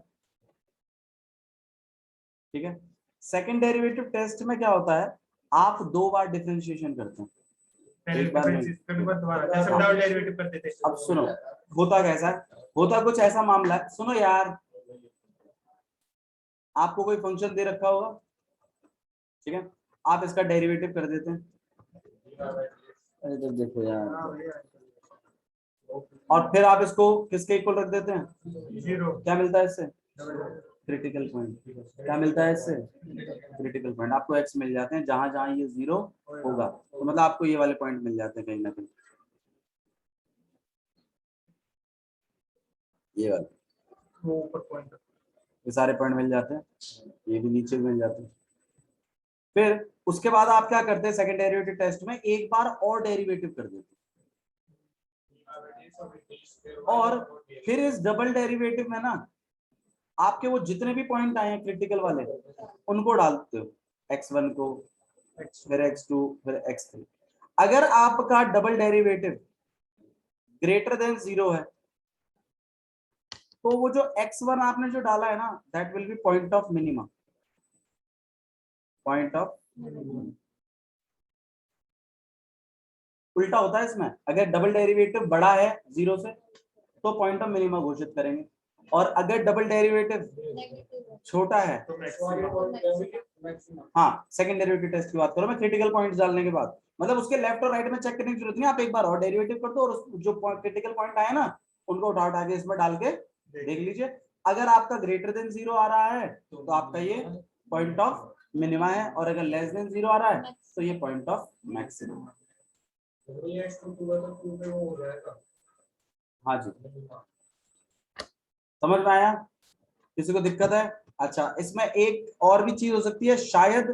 ठीक है, सेकंड डेरिवेटिव टेस्ट में क्या होता है, आप 2 बार डिफरेंशिएशन करते हैं, एक बार नहीं। अब सुनो होता कैसा है, होता कुछ ऐसा मामला है, सुनो यार, आपको कोई फंक्शन दे रखा होगा, ठीक है, आप इसका डेरिवेटिव कर देते हैं, अरे जब देखो यार, और फिर आप इसको किसके इक्वल रख देते हैं, जीरो। क्या मिलता है इससे, क्रिटिकल पॉइंट। क्या मिलता है इससे, क्रिटिकल पॉइंट। आपको एक्स मिल जाते हैं जहां जहां ये जीरो होगा, तो मतलब आपको ये वाले पॉइंट मिल जाते हैं कहीं ना कहीं, ये वाले वो ऊपर पॉइंट, ये सारे पॉइंट मिल जाते हैं, ये भी नीचे मिल जाते हैं। फिर उसके बाद आप क्या करते हैं, सेकंड डेरिवेटिव टेस्ट में एक बार और डेरिवेटिव कर देते हैं, और फिर इस डबल डेरिवेटिव में ना आपके वो जितने भी पॉइंट आए हैं क्रिटिकल वाले उनको डालते हो, x1 को, फिर x2, फिर x3। अगर आपका डबल डेरिवेटिव ग्रेटर देन 0 है तो वो जो x1 आपने जो डाला है ना, that will B point of minimum, point of. उल्टा होता है इसमें, अगर डबल डेरिवेटिव बड़ा है 0 से तो पॉइंट ऑफ मिनिमम घोषित करेंगे, और अगर डबल डेरिवेटिव छोटा है हाँ सेकंड डेरिवेटिव टेस्ट की बात करो मैं क्रिटिकल पॉइंट्स डालने के बाद, मतलब उसके लेफ्ट और राइट में चेक करने की जरूरत नहीं, आप एक बार और डेरिवेटिव कर दो और जो क्रिटिकल पॉइंट आया ना उनको उठा के इसमें डाल के देख लीजिए। अगर आपका ग्रेटर देन 0 आ रहा है तो आपका ये पॉइंट ऑफ मिनिमा है, और अगर लेस देन 0 आ रहा है तो ये पॉइंट ऑफ मैक्सिमम। हाँ जी समझ में आया, किसी को दिक्कत है? अच्छा इसमें एक और भी चीज हो सकती है, शायद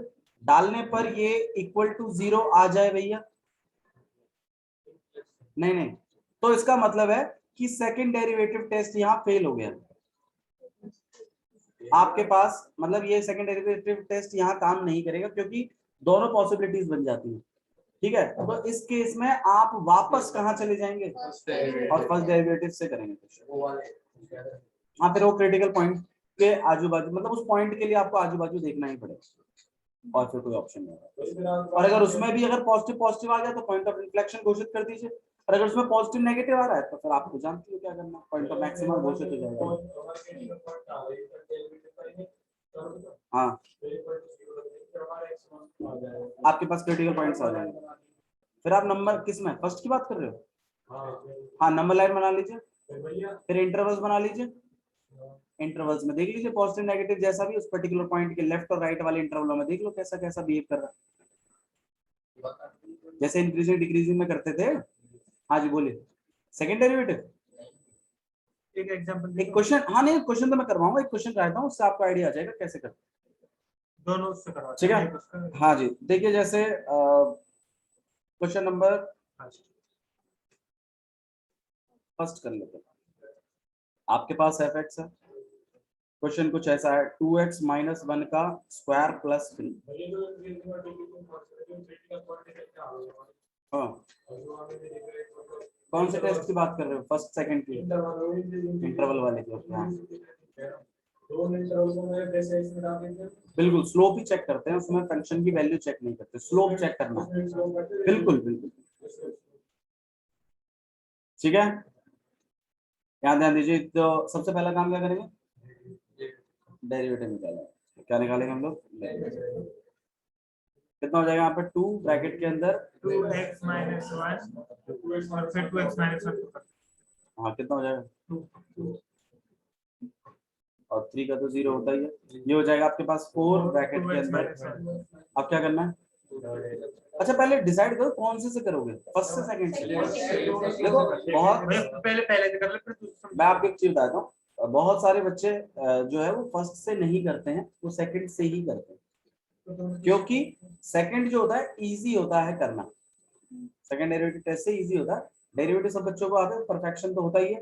डालने पर ये इक्वल टू 0 आ जाए भैया, नहीं तो इसका मतलब है कि सेकंड डेरिवेटिव टेस्ट यहाँ फेल हो गया आपके पास, मतलब ये सेकंड डेरिवेटिव टेस्ट यहाँ काम नहीं करेगा क्योंकि दोनों पॉसिबिलिटीज बन जाती हैं। ठीक है, तो इस केस में आप वापस कहाँ चले जाएंगे और फर्स्ट डेरिवेटिव से करेंगे। हाँ फिर वो क्रिटिकल पॉइंट के आजू बाजू, मतलब उस पॉइंट के लिए आपको आजू बाजू देखना ही पड़ेगा और फिर कोई ऑप्शन नहीं है। और अगर उसमें भी अगर पॉजिटिव आ गया तो पॉइंट ऑफ इन्फ्लेक्शन घोषित कर दीजिए, और अगर उसमें पॉजिटिव नेगेटिव आ रहा है तो फिर आपको जानती हो क्या करना, पॉइंट ऑफ मैक्सिमम घोषित हो जाएगा। हाँ आपके पास क्रिटिकल पॉइंट्स आ जाएंगे, फिर आप नंबर किस में फर्स्ट की बात कर रहे हो? हाँ नंबर लाइन बना लीजिए, फिर इंटरवल्स बना लीजिए, इंटरवल्स में देख लीजिए पॉजिटिव नेगेटिव जैसा भी उस पर्टिकुलर पॉइंट के लेफ्ट और राइट वाले इंटरवलों में देख लो कैसा कैसा बिहेव कर रहा है, जैसे इंक्रीजिंग डिक्रीजिंग में करते थे। हाँ जी बोलिए। सेकंड डेरिवेटिव एक एग्जांपल, एक क्वेश्चन, हाँ नहीं क्वेश्चन तो मैं करवाऊंगा, एक क्वेश्चन कराता हूँ उससे आपको आइडिया आ जाएगा कैसे करते दोनों उससे करवा, ठीक है। हाँ जी देखिए जैसे क्वेश्चन नंबर फर्स्ट कर लेते हैं, आपके पास fx है, क्वेश्चन कुछ ऐसा है 2x माइनस 1 का स्क्वायर प्लस 3। हाँ कौन से टेस्ट की बात कर रहे हो, फर्स्ट सेकंड की? इंटरवल वाले की। हाँ बिल्कुल स्लोप ही चेक करते हैं, उसमें फंक्शन की वैल्यू चेक नहीं करते, स्लोप चेक करना। बिल्कुल बिल्कुल ठीक है, ध्यान दीजिए। तो सबसे पहला काम क्या करेंगे, डेरिवेटिव निकालेंगे। क्या निकालेंगे हम लोग, कितना हो जाएगा यहाँ पे 2 ब्रैकेट के अंदर 2x माइनस 1 और फिर 2x माइनस 1। हाँ कितना हो जाएगा 2 और 3 का तो 0 होता ही है, ये हो जाएगा आपके पास 4 ब्रैकेट के अंदर। अब क्या करना है, अच्छा पहले डिसाइड करो कौन से करोगे, फर्स्ट से सेकंड से। देखो बहुत पहले से कर ले फिर मैं आपको एक चीज बताता हूँ, बहुत सारे बच्चे जो है वो फर्स्ट से नहीं करते हैं, वो सेकंड से ही करते हैं, क्योंकि सेकंड जो होता है इजी होता है करना, सेकंड डेरिवेटिव टेस्ट से इजी होता है। डेरिवेटिव सब बच्चों को आता है, परफेक्शन तो होता ही है,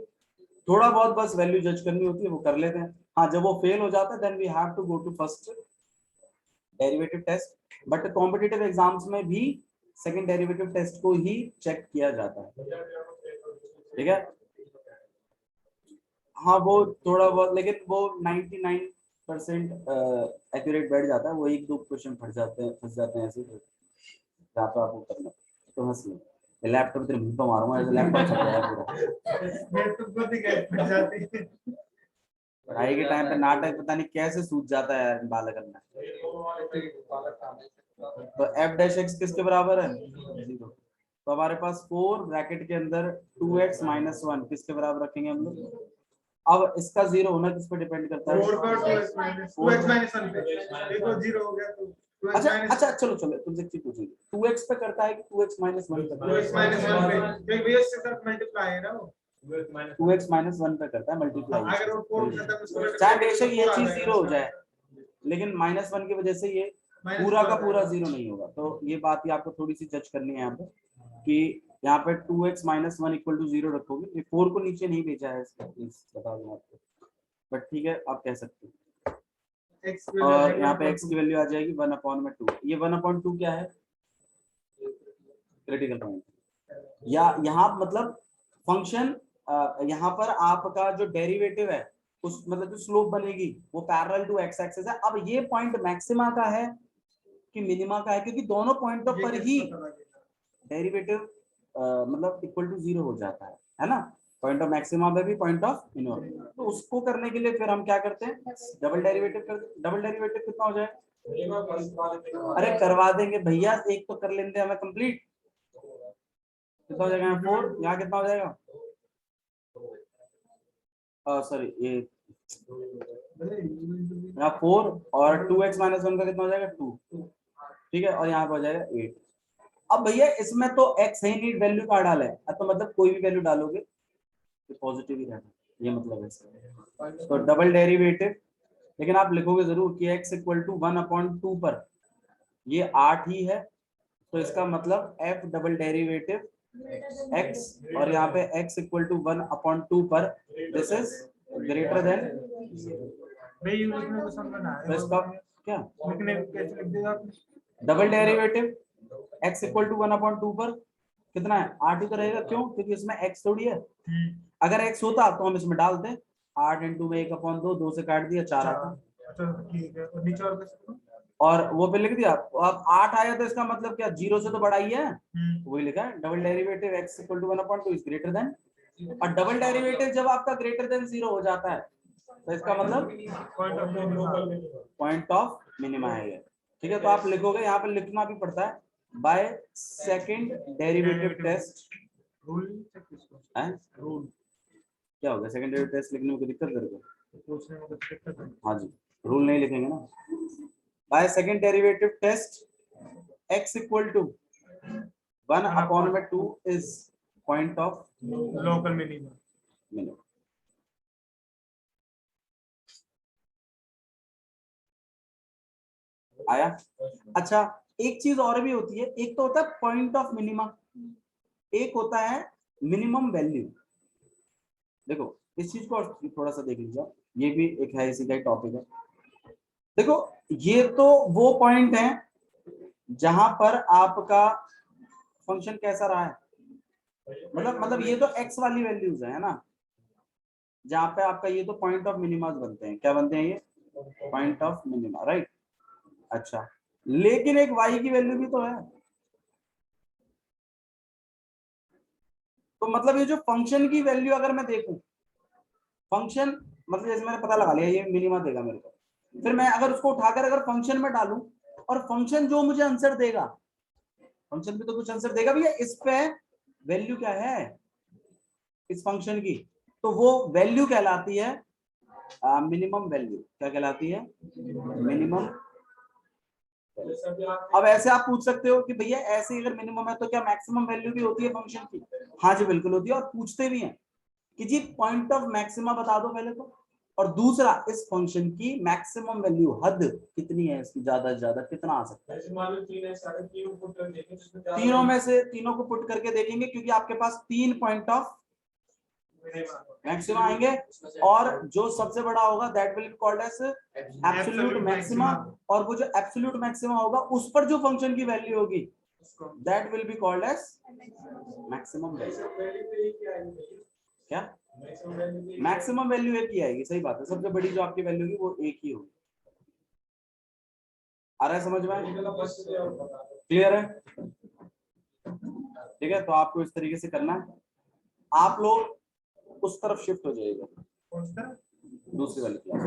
थोड़ा बहुत बस वैल्यू जज करनी होती है, वो कर लेते हैं। हाँ जब वो फेल हो जाता है then we have to go to first derivative test, but competitive exams में भी सेकंड डेरिवेटिव टेस्ट को ही चेक किया जाता है। ठीक है, हाँ वो थोड़ा बहुत, लेकिन वो 99% एक्यूरेट बैठ जाता है, वो एक दो क्वेश्चन फंस जाते हैं ऐसे जहाँ पे आपको करना तो हंस लो, लैपटॉप तेरे मुंह पे मारूंगा, ऐसे लैपटॉप फट जाएगा पूरा। पढ़ाई के टाइम पे नाटक पता नहीं कैसे सूझ जाता है यार बालक करना। तो एफ डैश एक्स किसके बराबर है 0, तो हमारे पास 4 ब्रैकेट के अंदर 2x माइनस 1 किसके बराबर रखेंगे हम लोग। अब इसका 0 होना किस पर डिपेंड करता है, 4 का 2x माइनस 1 पे, देखो 0 हो गया तो अच्छा चलो तुमसे एक चीज पूछेंगे, 2x पे करता है कि 2x माइनस 1 पे? 2x माइनस 1 पे, क्योंकि base के साथ मल्टीप्लाई है ना वो, 2x माइनस 1 पे करता है मल्टीप्लाई, अगर वो 4 खत्म उसको चाहे बेशक ये चीज 0 हो जाए, लेकिन माइनस 1 की वजह से ये पूरा का पूरा 0 नहीं होगा। तो ये बात ही आपको थोड़ी सी जज करनी है यहाँ पे, कि यहाँ पे 2x माइनस 1 इक्वल टू 0 रखोगे, ये 4 को नीचे नहीं भेजा है बता दूं आपको, बट ठीक है आप कह सकते हैं। और यहाँ पे x की वैल्यू आ जाएगी 1/2, ये 1/2 क्या है, क्रिटिकल पॉइंट, या यहाँ मतलब फंक्शन, यहाँ पर आपका जो डेरिवेटिव है उस मतलब जो स्लोप बनेगी वो पैरेलल टू x एक्सिस है। अब ये पॉइंट मैक्सिमा का है कि मिनिमा का है, क्योंकि दोनों पॉइंटों पर ही डेरिवेटिव मतलब इक्वल टू 0 हो जाता है ना। पॉइंट ऑफ मैक्सिमा में भी पॉइंट ऑफ मिनिमम। तो उसको करने के लिए फिर हम क्या करते हैं, डबल डेरिवेटिव कर। डबल डेरिवेटिव कितना हो जाएगा? अरे करवा देंगे भैया, एक तो कर लेंगे हमें कंप्लीट। कितना हो जाएगा यहाँ 4, यहाँ कितना हो जाएगा, सॉरी ये यहाँ 4 और 2x माइनस 1 का कितना हो जाएगा 2, ठीक है, और यहाँ पे हो जाएगा 8। अब भैया इसमें तो x है नहीं, वैल्यू कहाँ डाला है, तो मतलब कोई भी वैल्यू डालोगे तो पॉजिटिव ही रहना, ये मतलब है इसका। तो डबल डेरिवेटिव, लेकिन आप लिखोगे जरूर कि x इक्वल टू 1/2 पर ये 8 ही है, तो इसका मतलब f डबल डेरिवेटिव x और यहाँ पे x इक्वल टू 1/2 पर दिस इज ग्रेटर देन। भाई ये लिखने को समझ ना तो इसका क्या लिखने कैसे लिख देगा आपने? Double derivative x equal to 1/2 पर कितना है 8 ही तो रहेगा, क्यों? क्योंकि इसमें x थोड़ी है। अगर x होता तो हम इसमें डालते 8 इंटू में 1/2, 2 से काट दिया 4 आता, तो ठीक है, और नीचे और कैसे? और वो पे लिख दिया। अब 8 आया तो इसका मतलब क्या 0 से तो बड़ा ही है, वही लिखा है double derivative x equal to 1/2 is greater than. और डबल डेरिवेटिव जब आपका ग्रेटर देन 0 हो जाता है तो इसका मतलब पॉइंट ऑफ मिनिमा है ये, ठीक है। तो आप लिखोगे, यहाँ पर लिखना भी पड़ता है by second derivative test. Rule rule क्या होगा, सेकंड डेरिवेटिव टेस्ट लिखने में कोई दिक्कत तेरे को? पूछने में कुछ दिक्कत है? हाँ जी, रूल नहीं लिखेंगे ना। By second derivative test x equal to 1/2 is point of local minimum. Minimum. आया? अच्छा, एक चीज और भी होती है, एक तो होता है पॉइंट ऑफ मिनिमा, एक होता है मिनिमम वैल्यू। देखो इस चीज को थोड़ा सा देख लीजिए, ये भी एक है इसी का ही टॉपिक है। देखो ये तो वो पॉइंट है जहां पर आपका फंक्शन कैसा रहा है, मतलब ये तो x वाली वैल्यूज है ना, जहां पे आपका ये तो पॉइंट ऑफ मिनिमा बनते हैं। क्या बनते हैं ये? Point of minima, right. अच्छा, लेकिन एक y की वैल्यू भी तो है, तो मतलब ये जो फंक्शन की वैल्यू अगर मैं देखूं, फंक्शन मतलब जैसे मैंने पता लगा लिया ये मिनिमा देगा मेरे को, फिर मैं अगर उसको उठाकर अगर फंक्शन में डालूं और फंक्शन जो मुझे आंसर देगा, फंक्शन भी तो कुछ आंसर देगा भैया, इस पे वैल्यू क्या है इस फंक्शन की, तो वो वैल्यू कहलाती है मिनिमम वैल्यू। क्या कहलाती है? मिनिमम। अब ऐसे आप पूछ सकते हो कि भैया ऐसे अगर मिनिमम है तो क्या मैक्सिमम वैल्यू भी होती है फंक्शन की? हाँ जी बिल्कुल होती है, और पूछते भी हैं कि जी पॉइंट ऑफ मैक्सिमा बता दो पहले तो, और दूसरा इस फंक्शन की मैक्सिमम वैल्यू हद कितनी है, इसकी ज्यादा से ज्यादा कितना आ सकता है। तीनों में से तीनों को पुट करके देखेंगे, क्योंकि आपके पास 3 पॉइंट ऑफ मैक्सिमा आएंगे, और जो सबसे बड़ा होगा that will be called as absolute maxima, और वो जो एब्सोल्यूट मैक्सिमा होगा उस पर जो फंक्शन की वैल्यू होगी that will be called as maximum value. क्या मैक्सिमम वैल्यू एक ही आएगी, सही बात है, सबसे बड़ी जो आपकी वैल्यू होगी वो एक ही होगी। आ रहा है समझ में? क्लियर है? ठीक है, तो आपको इस तरीके से करना है, आप लोग उस तरफ शिफ्ट हो जाएगा, दूसरी वाली क्लास।